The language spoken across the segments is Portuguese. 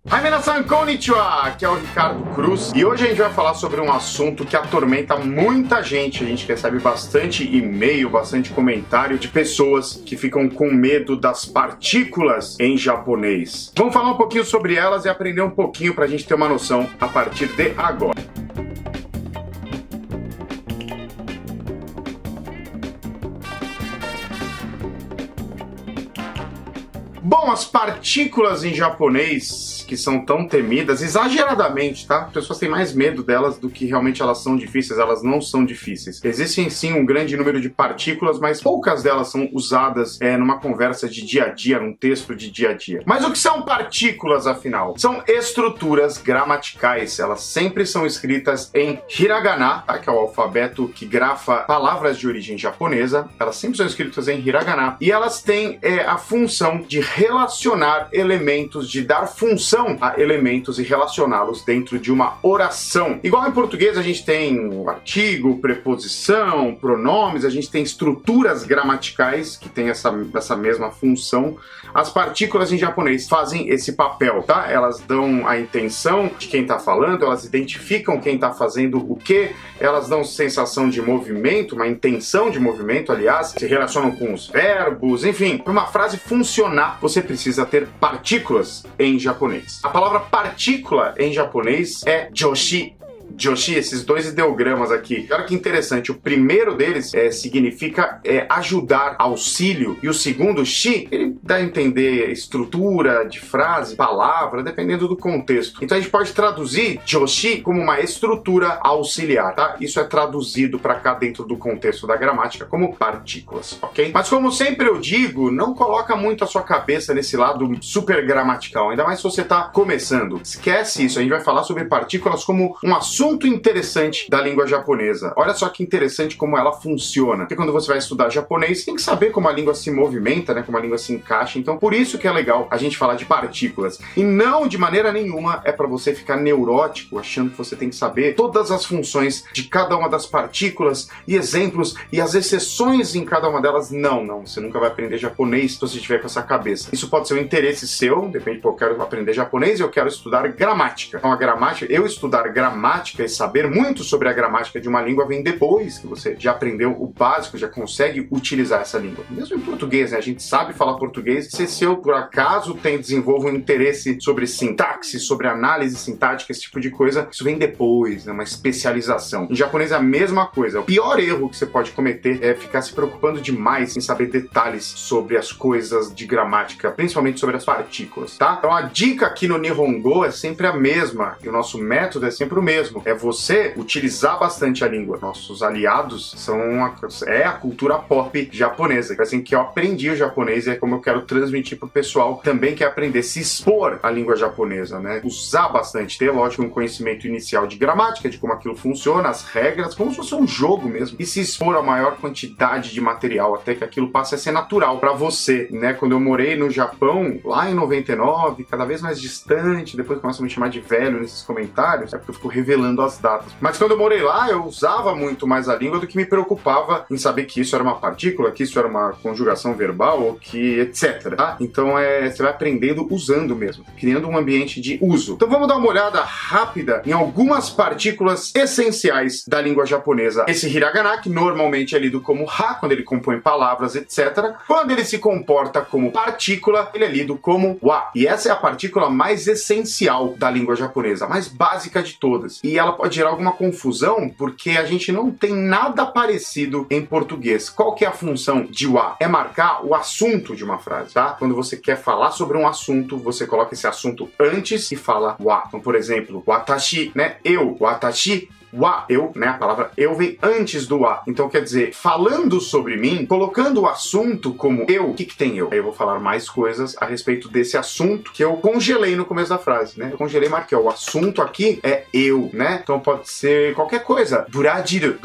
Hai minasan konnichiwa, aqui é o Ricardo Cruz e hoje a gente vai falar sobre um assunto que atormenta muita gente. A gente recebe bastante e-mail, bastante comentário de pessoas que ficam com medo das partículas em japonês. Vamos falar um pouquinho sobre elas e aprender um pouquinho pra gente ter uma noção a partir de agora. Bom, as partículas em japonês, que são tão temidas, exageradamente, tá? As pessoas têm mais medo delas do que realmente elas são difíceis, elas não são difíceis. Existem sim um grande número de partículas, mas poucas delas são usadas numa conversa de dia a dia, num texto de dia a dia. Mas o que são partículas, afinal? São estruturas gramaticais, elas sempre são escritas em hiragana, tá? Que é o alfabeto que grafa palavras de origem japonesa, elas sempre são escritas em hiragana, e elas têm a função de relacionar elementos, de dar função a elementos e relacioná-los dentro de uma oração. Igual em português a gente tem o artigo, preposição, pronomes, a gente tem estruturas gramaticais que têm essa mesma função. As partículas em japonês fazem esse papel, tá? Elas dão a intenção de quem está falando, elas identificam quem está fazendo o quê, elas dão sensação de movimento, uma intenção de movimento, aliás, se relacionam com os verbos, enfim. Para uma frase funcionar, você precisa ter partículas em japonês. A palavra partícula em japonês é joshi. Joshi, esses dois ideogramas aqui. Olha que interessante, o primeiro deles significa ajudar, auxílio, e o segundo, shi, ele dá a entender estrutura de frase, palavra, dependendo do contexto. Então a gente pode traduzir joshi como uma estrutura auxiliar, tá? Isso é traduzido para cá dentro do contexto da gramática como partículas, ok? Mas como sempre eu digo, não coloca muito a sua cabeça nesse lado super gramatical, ainda mais se você está começando. Esquece isso, a gente vai falar sobre partículas como um assunto interessante da língua japonesa. Olha só que interessante como ela funciona. Porque quando você vai estudar japonês, tem que saber como a língua se movimenta, né? Como a língua se encaixa. Então, por isso que é legal a gente falar de partículas. E não, de maneira nenhuma, é para você ficar neurótico, achando que você tem que saber todas as funções de cada uma das partículas e exemplos e as exceções em cada uma delas. Não. Você nunca vai aprender japonês se você estiver com essa cabeça. Isso pode ser um interesse seu, depende, eu quero aprender japonês e eu quero estudar gramática. Então, a gramática, eu estudar gramática e saber muito sobre a gramática de uma língua vem depois que você já aprendeu o básico, já consegue utilizar essa língua. Mesmo em português, né? A gente sabe falar português. Se eu, por acaso, desenvolvo um interesse sobre sintaxe, sobre análise sintática, esse tipo de coisa, isso vem depois, né? Uma especialização. Em japonês é a mesma coisa. O pior erro que você pode cometer é ficar se preocupando demais em saber detalhes sobre as coisas de gramática, principalmente sobre as partículas, tá? Então a dica aqui no Nihongo é sempre a mesma, e o nosso método é sempre o mesmo. É você utilizar bastante a língua. Nossos aliados é a cultura pop japonesa. É assim que eu aprendi o japonês e é como eu quero transmitir pro pessoal também que aprender, se expor à língua japonesa, né? Usar bastante, ter, lógico, um conhecimento inicial de gramática, de como aquilo funciona, as regras, como se fosse um jogo mesmo. E se expor a maior quantidade de material, até que aquilo passe a ser natural pra você, né? Quando eu morei no Japão, lá em 99, cada vez mais distante, depois começam a me chamar de velho nesses comentários, é porque eu fico revelando as datas. Mas quando eu morei lá, eu usava muito mais a língua do que me preocupava em saber que isso era uma partícula, que isso era uma conjugação verbal, ou que etc. Tá? Então você vai aprendendo usando mesmo, criando um ambiente de uso. Então vamos dar uma olhada rápida em algumas partículas essenciais da língua japonesa. Esse hiragana, que normalmente é lido como ha, quando ele compõe palavras, etc. Quando ele se comporta como partícula, ele é lido como wa. E essa é a partícula mais essencial da língua japonesa, a mais básica de todas. E ela pode gerar alguma confusão porque a gente não tem nada parecido em português. Qual que é a função de wa? É marcar o assunto de uma frase, tá? Quando você quer falar sobre um assunto, você coloca esse assunto antes e fala wa. Então, por exemplo, watashi, né? Eu. Watashi wa, eu, né? A palavra eu vem antes do wa. Então quer dizer, falando sobre mim, colocando o assunto como eu, o que tem eu? Aí eu vou falar mais coisas a respeito desse assunto que eu congelei no começo da frase, né? Eu congelei e marquei, o assunto aqui é eu, né? Então pode ser qualquer coisa. Burajiru,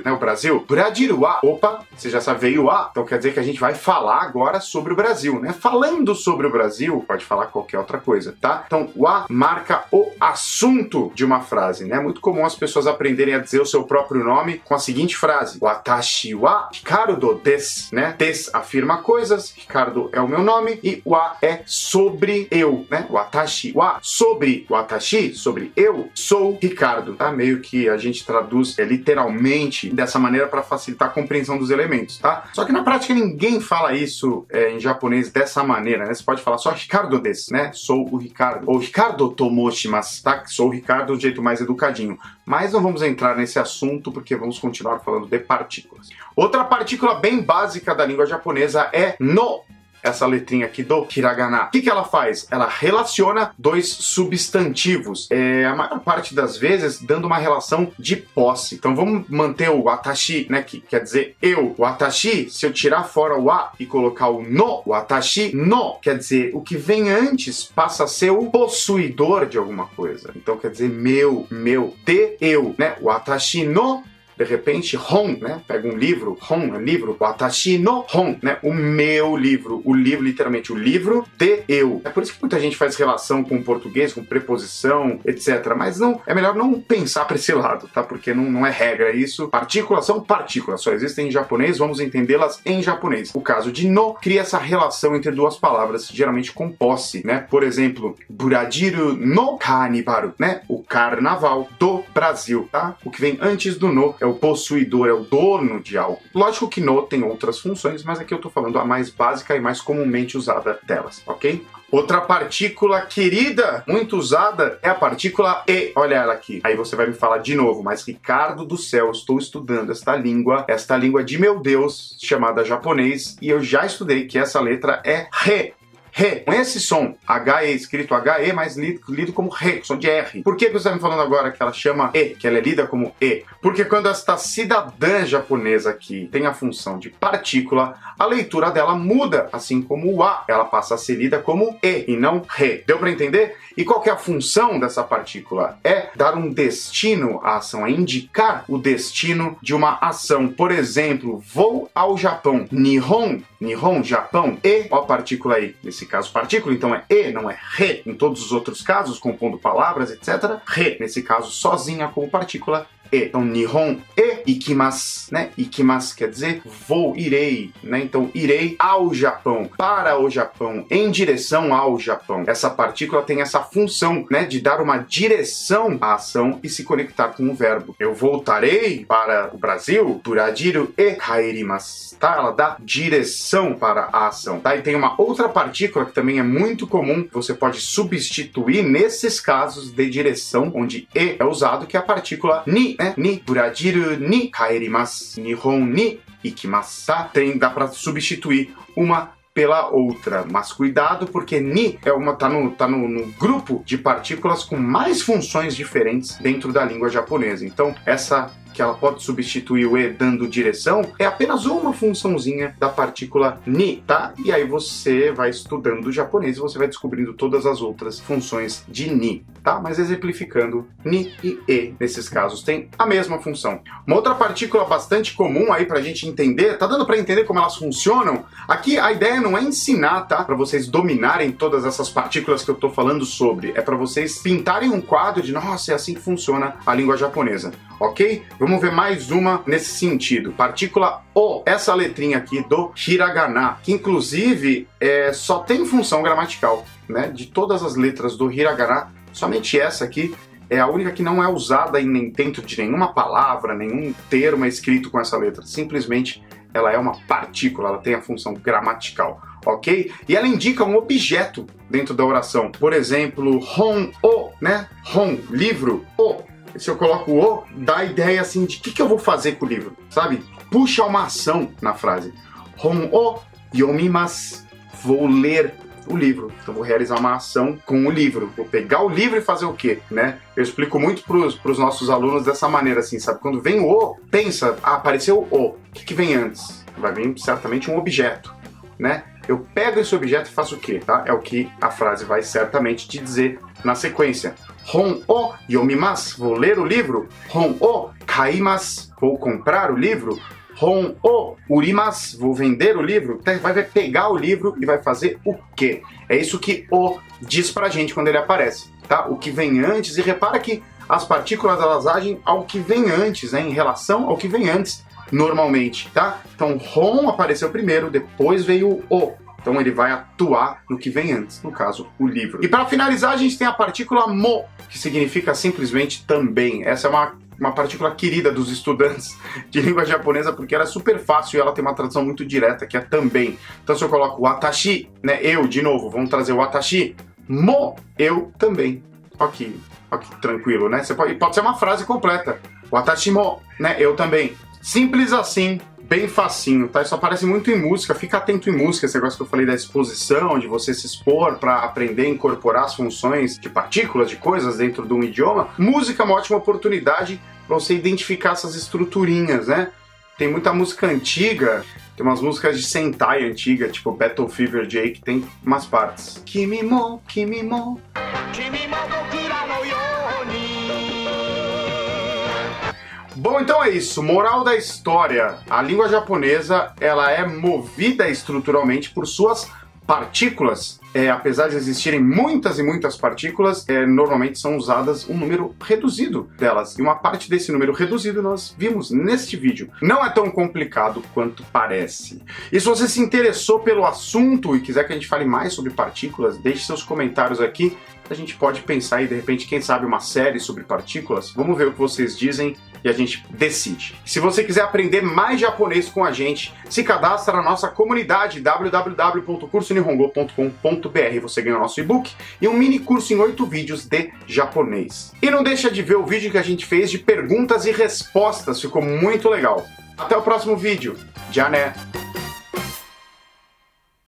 né? O Brasil. Burajiru wa, opa, você já sabe, veio wa. Então quer dizer que a gente vai falar agora sobre o Brasil, né? Falando sobre o Brasil, pode falar qualquer outra coisa, tá? Então wa marca o assunto de uma frase, né? É muito comum as pessoas aprenderem a dizer o seu próprio nome com a seguinte frase: Watashi wa Ricardo desu, né? Des afirma coisas, Ricardo é o meu nome, e wa é sobre eu, né? Watashi wa, sobre watashi, sobre eu, sou Ricardo, tá? Meio que a gente traduz literalmente dessa maneira para facilitar a compreensão dos elementos, tá? Só que na prática ninguém fala isso em japonês dessa maneira, né? Você pode falar só Ricardo desu, né? Sou o Ricardo. Ou Ricardo tomoshimasu, tá? Sou o Ricardo do jeito mais educadinho. Mas não vamos entrar nesse assunto porque vamos continuar falando de partículas. Outra partícula bem básica da língua japonesa é no. Essa letrinha aqui do hiragana. O que ela faz? Ela relaciona dois substantivos. A maior parte das vezes dando uma relação de posse. Então vamos manter o watashi, né? Que quer dizer eu. O watashi, se eu tirar fora o a e colocar o no, watashi no quer dizer o que vem antes passa a ser o possuidor de alguma coisa. Então quer dizer meu, de eu, né? Watashi no. De repente, hon, né? Pega um livro, hon é livro, watashi no hon, né? O meu livro, o livro, literalmente, o livro de eu. É por isso que muita gente faz relação com o português, com preposição, etc. Mas não, é melhor não pensar para esse lado, tá? Porque não é regra isso. Partículas são partículas, só existem em japonês, vamos entendê-las em japonês. O caso de no cria essa relação entre duas palavras, geralmente com posse, né? Por exemplo, Burajiru no Carnivaru, né? O carnaval do Brasil, tá? O que vem antes do no é o possuidor, é o dono de algo. Lógico que no tem outras funções, mas aqui eu tô falando a mais básica e mais comumente usada delas, ok? Outra partícula querida, muito usada, é a partícula e. Olha ela aqui. Aí você vai me falar de novo, mas Ricardo do céu, estou estudando esta língua de meu Deus, chamada japonês, e eu já estudei que essa letra é re. Re, com esse som, H é escrito H-E, mas lido como Re, som de R. Por que você está me falando agora que ela chama E, que ela é lida como E? Porque quando esta cidadã japonesa aqui tem a função de partícula, a leitura dela muda, assim como o A, ela passa a ser lida como E e não Re. Deu para entender? E qual que é a função dessa partícula? É dar um destino à ação, é indicar o destino de uma ação. Por exemplo, vou ao Japão. Nihon, Japão. E, ó a partícula aí. Nesse caso, partícula, então é E, não é Re. Em todos os outros casos, compondo palavras, etc. Re, nesse caso, sozinha como partícula. E. Então, Nihon e ikimasu, né? Ikimasu quer dizer vou, irei, né? Então, irei ao Japão, para o Japão, em direção ao Japão. Essa partícula tem essa função, né? De dar uma direção à ação e se conectar com o verbo. Eu voltarei para o Brasil, burajiru e kaerimasu, tá? Ela dá direção para a ação, tá? E tem uma outra partícula que também é muito comum, você pode substituir nesses casos de direção, onde e é usado, que é a partícula ni, né? Ni, burajiru ni kaerimasu, nihon ni ikimasu, tá? Dá para substituir uma pela outra, mas cuidado porque ni tá no grupo de partículas com mais funções diferentes dentro da língua japonesa. Então, essa que ela pode substituir o e dando direção, é apenas uma funçãozinha da partícula ni, tá? E aí você vai estudando o japonês e você vai descobrindo todas as outras funções de ni, tá? Mas exemplificando, ni e e, nesses casos, tem a mesma função. Uma outra partícula bastante comum aí pra gente entender, tá dando pra entender como elas funcionam? Aqui a ideia não é ensinar, tá? Pra vocês dominarem todas essas partículas que eu tô falando sobre, é pra vocês pintarem um quadro de, nossa, é assim que funciona a língua japonesa, ok? Vamos ver mais uma nesse sentido. Partícula O, essa letrinha aqui do hiragana, que inclusive só tem função gramatical, né? De todas as letras do hiragana, somente essa aqui é a única que não é usada nem dentro de nenhuma palavra, nenhum termo escrito com essa letra. Simplesmente ela é uma partícula, ela tem a função gramatical, ok? E ela indica um objeto dentro da oração. Por exemplo, hon o, né? Hon, livro, o. Se eu coloco o, dá a ideia assim de o que eu vou fazer com o livro, sabe? Puxa uma ação na frase. Hon o yomimasu, vou ler o livro. Então vou realizar uma ação com o livro. Vou pegar o livro e fazer o quê, né? Eu explico muito pros nossos alunos dessa maneira, assim, sabe? Quando vem o O, pensa, apareceu o. O que vem antes? Vai vir certamente um objeto, né? Eu pego esse objeto e faço o quê, tá? É o que a frase vai certamente te dizer na sequência. Hon o yomimasu, vou ler o livro. Hon o kaimasu, vou comprar o livro. Hon o urimasu, vou vender o livro. Vai pegar o livro e vai fazer o quê? É isso que o diz pra gente quando ele aparece, tá? O que vem antes, e repara que as partículas elas agem ao que vem antes, né? Em relação ao que vem antes, normalmente, tá? Então, Hon apareceu primeiro, depois veio o. Então ele vai atuar no que vem antes, no caso, o livro. E para finalizar, a gente tem a partícula mo, que significa simplesmente também. Essa é uma partícula querida dos estudantes de língua japonesa, porque ela é super fácil e ela tem uma tradução muito direta, que é também. Então se eu coloco watashi, né, eu, de novo, vamos trazer o watashi, mo, eu também. Ok, tranquilo, né? Pode ser uma frase completa. Watashi mo, né, eu também. Simples assim. Bem facinho, tá? Isso aparece muito em música, fica atento em música, esse negócio que eu falei da exposição, de você se expor para aprender a incorporar as funções de partículas, de coisas dentro de um idioma. Música é uma ótima oportunidade para você identificar essas estruturinhas, né? Tem muita música antiga, tem umas músicas de Sentai antiga, tipo Battle Fever J, que tem umas partes. Kimi mo, kimi mo, kimi mo bokura no yoni. Bom, então é isso. Moral da história. A língua japonesa, ela é movida estruturalmente por suas partículas. Apesar de existirem muitas e muitas partículas, normalmente são usadas um número reduzido delas. E uma parte desse número reduzido nós vimos neste vídeo. Não é tão complicado quanto parece. E se você se interessou pelo assunto e quiser que a gente fale mais sobre partículas, deixe seus comentários aqui. A gente pode pensar aí, de repente, quem sabe uma série sobre partículas. Vamos ver o que vocês dizem e a gente decide. Se você quiser aprender mais japonês com a gente, se cadastra na nossa comunidade www.cursonihongo.com.br. Você ganha o nosso e-book e um mini curso em 8 vídeos de japonês. E não deixa de ver o vídeo que a gente fez de perguntas e respostas, ficou muito legal. Até o próximo vídeo. Já né?